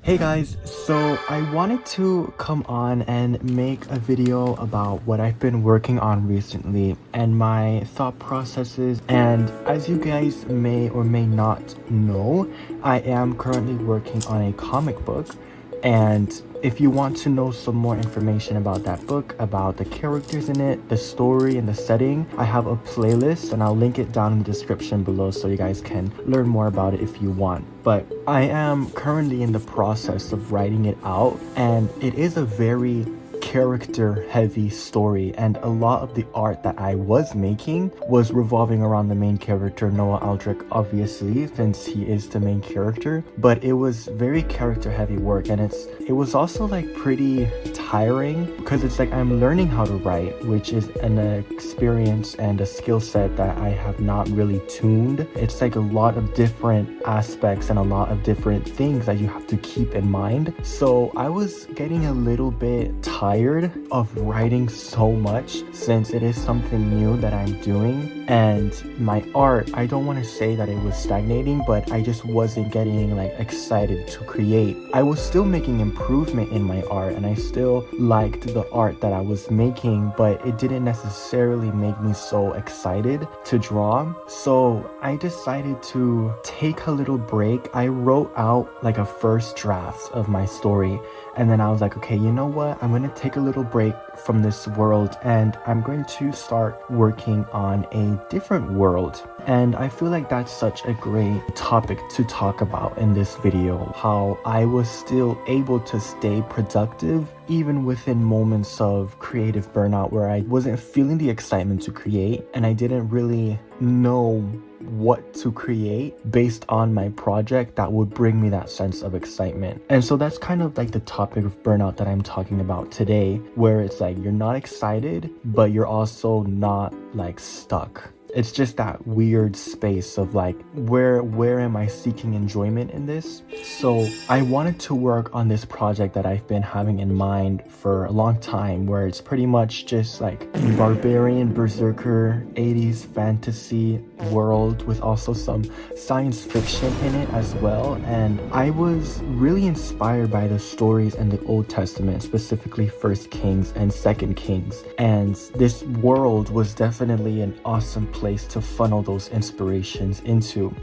Hey guys, so I wanted to come on and make a video about what I've been working on recently and my thought processes. And as you guys may or may not know, I am currently working on a comic book. And if you want to know some more information about that book, about the characters in it, the story, and the setting, I have a playlist and I'll link it down in the description below so you guys can learn more about it if you want. But I am currently in the process of writing it out, and it is a very character heavy story, and a lot of the art that I was making was revolving around the main character, Noah Aldrich, obviously, since he is the main character. But it was very character heavy work, and it was also like pretty tiring because it's like I'm learning how to write, which is an experience and a skill set that I have not really tuned. It's like a lot of different aspects and a lot of different things that you have to keep in mind. So I was getting a little bit tired of writing so much since it is something new that I'm doing, and my art, I don't want to say that it was stagnating, but I just wasn't getting like excited to create. I was still making improvement in my art and I still liked the art that I was making, but it didn't necessarily make me so excited to draw. So I decided to take a little break. I wrote out like a first draft of my story, and then I was like, okay, you know what? I'm going to take a little break from this world and I'm going to start working on a different world. And I feel like that's such a great topic to talk about in this video, how I was still able to stay productive even within moments of creative burnout where I wasn't feeling the excitement to create and I didn't really know what to create based on my project that would bring me that sense of excitement. And so that's kind of like the topic of burnout that I'm talking about today, where it's like you're not excited but you're also not like stuck. It's just that weird space of like, where am I seeking enjoyment in this? So I wanted to work on this project that I've been having in mind for a long time, where it's pretty much just like barbarian berserker 80s fantasy world with also some science fiction in it as well. And I was really inspired by the stories in the Old Testament, specifically First Kings and Second Kings. And this world was definitely an awesome place to funnel those inspirations into.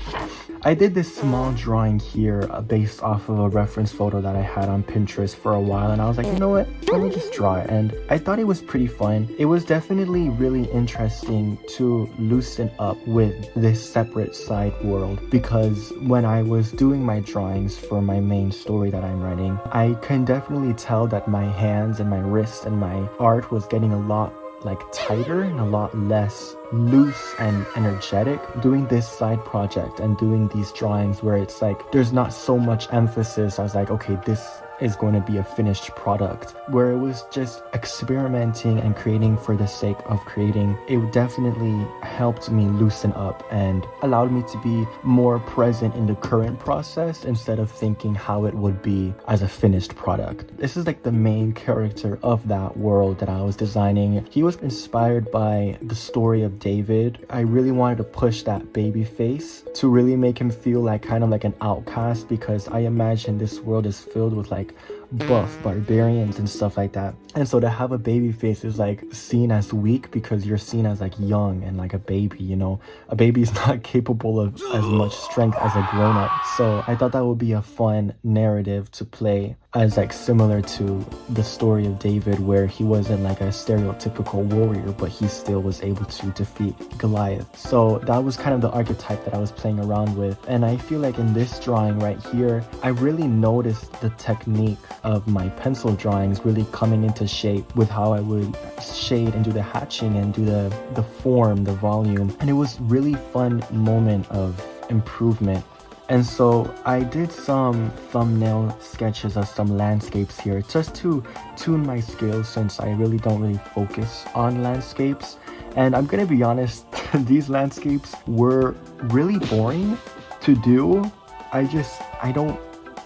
I did this small drawing here based off of a reference photo that I had on Pinterest for a while, and I was like, you know what, let me just draw it. And I thought it was pretty fun. It was definitely really interesting to loosen up with this separate side world, because when I was doing my drawings for my main story that I'm writing, I can definitely tell that my hands and my wrists and my art was getting a lot like tighter and a lot less loose and energetic doing this side project and doing these drawings where it's like there's not so much emphasis. I was like, okay, this is going to be a finished product, where it was just experimenting and creating for the sake of creating. It definitely helped me loosen up and allowed me to be more present in the current process instead of thinking how it would be as a finished product. This is like the main character of that world that I was designing. He was inspired by the story of David. I really wanted to push that baby face to really make him feel like kind of like an outcast, because I imagine this world is filled with like buff barbarians and stuff like that. And so to have a baby face is like seen as weak because you're seen as like young and like a baby, you know. A baby is not capable of as much strength as a grown-up. So I thought that would be a fun narrative to play, as like similar to the story of David, where he wasn't like a stereotypical warrior, but he still was able to defeat Goliath. So that was kind of the archetype that I was playing around with. And I feel like in this drawing right here, I really noticed the technique of my pencil drawings really coming into shape with how I would shade and do the hatching and do the form, the volume. And it was really fun moment of improvement. And so I did some thumbnail sketches of some landscapes here just to tune my skills, since I really don't really focus on landscapes. And I'm gonna be honest, these landscapes were really boring to do.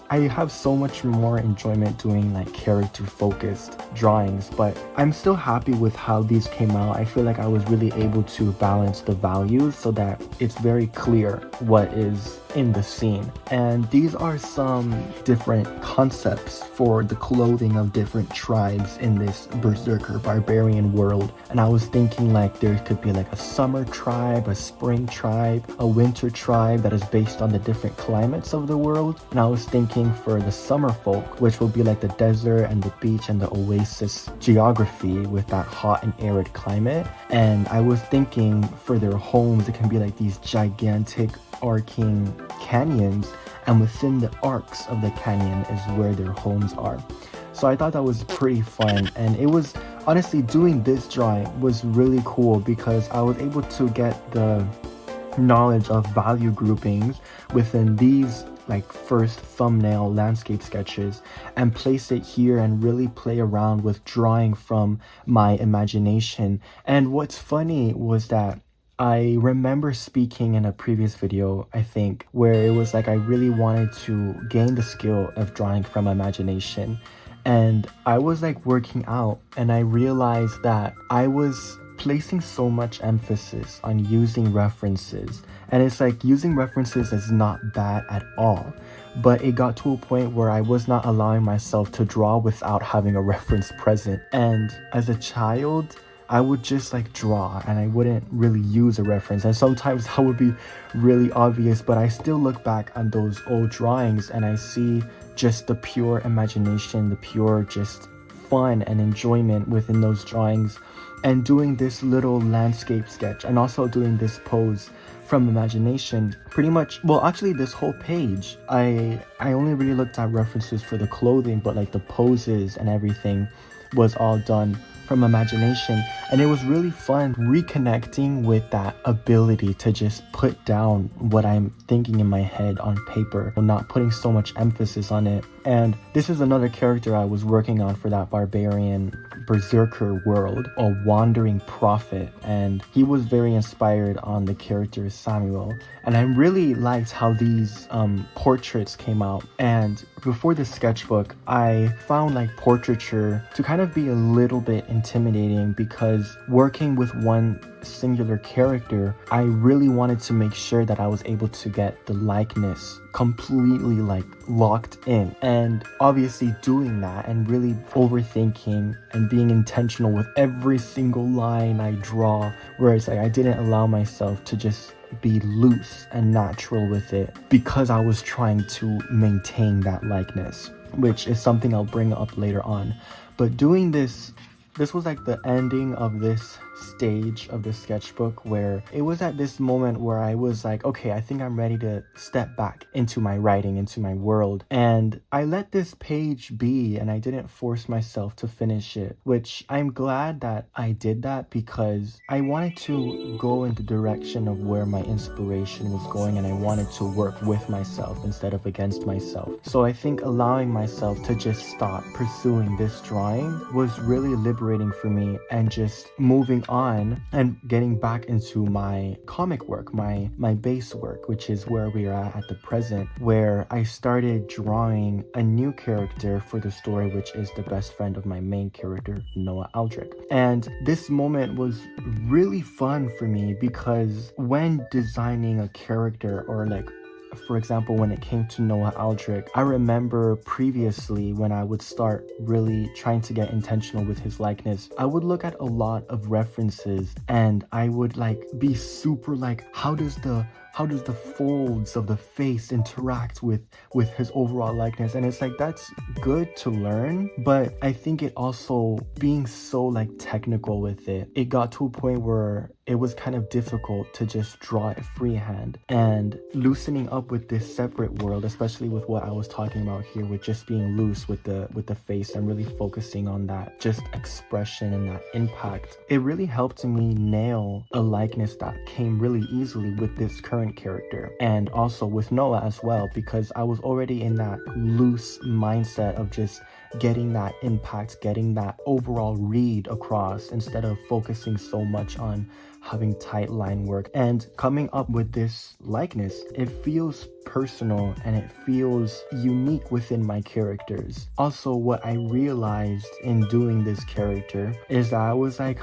I have so much more enjoyment doing like character focused drawings, but I'm still happy with how these came out. I feel like I was really able to balance the values so that it's very clear what is in the scene. And these are some different concepts for the clothing of different tribes in this berserker barbarian world. And I was thinking like there could be like a summer tribe, a spring tribe, a winter tribe that is based on the different climates of the world. And I was thinking for the summer folk, which will be like the desert and the beach and the oasis geography with that hot and arid climate. And I was thinking for their homes, it can be like these gigantic arcing canyons, and within the arcs of the canyon is where their homes are. So I thought that was pretty fun, and it was honestly, doing this drawing was really cool because I was able to get the knowledge of value groupings within these like first thumbnail landscape sketches and place it here and really play around with drawing from my imagination. And what's funny was that I remember speaking in a previous video, I think, where it was like I really wanted to gain the skill of drawing from imagination. And I was like working out and I realized that I was placing so much emphasis on using references. And it's like using references is not bad at all. But it got to a point where I was not allowing myself to draw without having a reference present. And as a child, I would just like draw and I wouldn't really use a reference, and sometimes that would be really obvious, but I still look back on those old drawings and I see just the pure imagination, the pure just fun and enjoyment within those drawings. And doing this little landscape sketch and also doing this pose from imagination, pretty much, well actually this whole page, I only really looked at references for the clothing, but like the poses and everything was all done from imagination. And it was really fun reconnecting with that ability to just put down what I'm thinking in my head on paper, not putting so much emphasis on it. And this is another character I was working on for that barbarian berserker world, a wandering prophet, and he was very inspired on the character Samuel. And I really liked how these portraits came out. And before the sketchbook, I found like portraiture to kind of be a little bit intimidating because working with one singular character, I really wanted to make sure that I was able to get the likeness completely like locked in. And obviously doing that and really overthinking and being intentional with every single line I draw, where it's like I didn't allow myself to just be loose and natural with it because I was trying to maintain that likeness, which is something I'll bring up later on. But doing this was like the ending of this stage of the sketchbook, where it was at this moment where I was like, okay, I think I'm ready to step back into my writing, into my world. And I let this page be and I didn't force myself to finish it, which I'm glad that I did that because I wanted to go in the direction of where my inspiration was going, and I wanted to work with myself instead of against myself. So I think allowing myself to just stop pursuing this drawing was really liberating for me, and just moving on and getting back into my comic work, my base work, which is where we are at the present, where I started drawing a new character for the story, which is the best friend of my main character, Noah Aldrich. And this moment was really fun for me because when designing a character, or like for example, when it came to Noah Aldrich, I remember previously when I would start really trying to get intentional with his likeness, I would look at a lot of references and I would like be super like, how does the folds of the face interact with his overall likeness? And it's like, that's good to learn, but I think it also, being so like technical with it, it got to a point where it was kind of difficult to just draw it freehand. And loosening up with this separate world, especially with what I was talking about here, with just being loose with the face and really focusing on that just expression and that impact, it really helped me nail a likeness that came really easily with this current character, and also with Noah as well, because I was already in that loose mindset of just getting that impact, getting that overall read across, instead of focusing so much on having tight line work, and coming up with this likeness. It feels personal and it feels unique within my characters. Also, what I realized in doing this character is that I was like,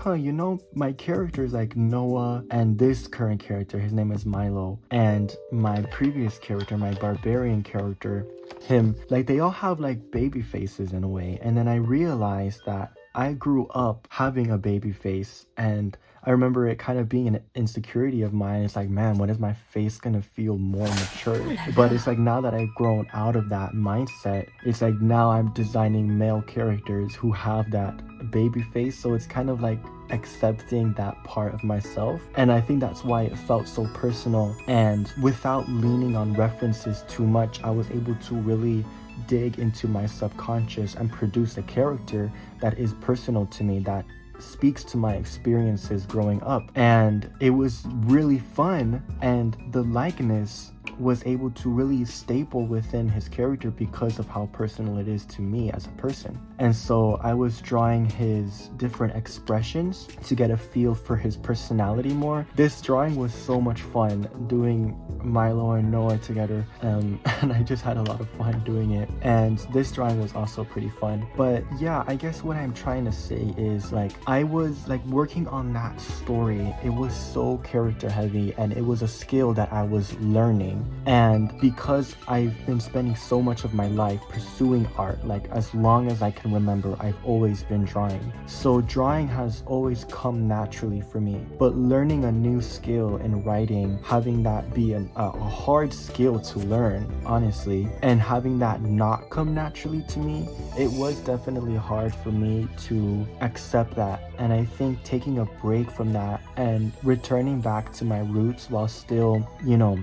my character is like Noah, and this current character, his name is Milo, and my previous character, my barbarian character, him, like they all have like baby faces in a way. And then I realized that I grew up having a baby face, and I remember it kind of being an insecurity of mine. It's like, man, when is my face gonna feel more mature? But it's like now that I've grown out of that mindset, it's like now I'm designing male characters who have that baby face. So it's kind of like accepting that part of myself. And I think that's why it felt so personal. And without leaning on references too much, I was able to really dig into my subconscious and produce a character that is personal to me, that speaks to my experiences growing up. And it was really fun, and the likeness was able to really staple within his character because of how personal it is to me as a person. And so I was drawing his different expressions to get a feel for his personality more. This drawing was so much fun, doing Milo and Noah together, and I just had a lot of fun doing it. And this drawing was also pretty fun. But yeah, I guess what I'm trying to say is, like, I was like working on that story. It was so character heavy, and it was a skill that I was learning. And because I've been spending so much of my life pursuing art, like as long as I can remember, I've always been drawing. So drawing has always come naturally for me. But learning a new skill in writing, having that be a hard skill to learn, honestly, and having that not come naturally to me, it was definitely hard for me to accept that. And I think taking a break from that and returning back to my roots while still,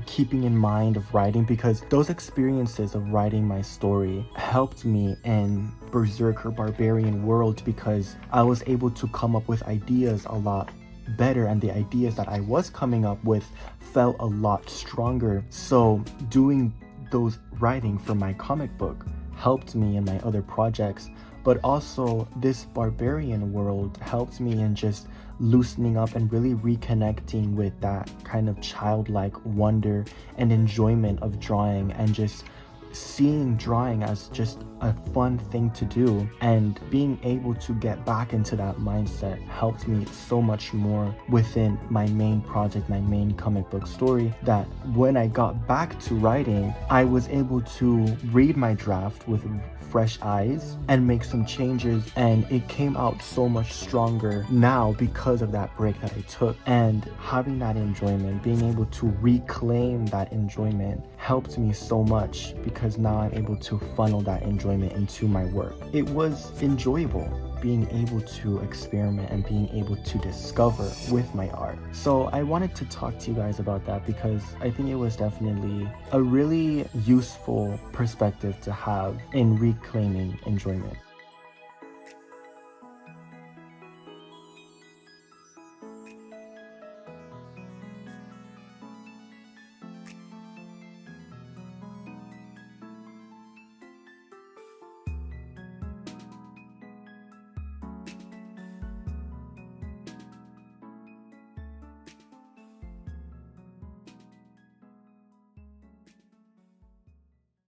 keeping in mind of writing, because those experiences of writing my story helped me in Berserker Barbarian World, because I was able to come up with ideas a lot better, and the ideas that I was coming up with felt a lot stronger. So doing those writing for my comic book helped me in my other projects, but also this Barbarian World helped me in just loosening up and really reconnecting with that kind of childlike wonder and enjoyment of drawing, and just seeing drawing as just a fun thing to do. And being able to get back into that mindset helped me so much more within my main project, my main comic book story, that when I got back to writing, I was able to read my draft with fresh eyes and make some changes, and it came out so much stronger now because of that break that I took. And having that enjoyment, being able to reclaim that enjoyment, helped me so much, because now I'm able to funnel that enjoyment into my work. It was enjoyable being able to experiment and being able to discover with my art. So I wanted to talk to you guys about that, because I think it was definitely a really useful perspective to have in reclaiming enjoyment.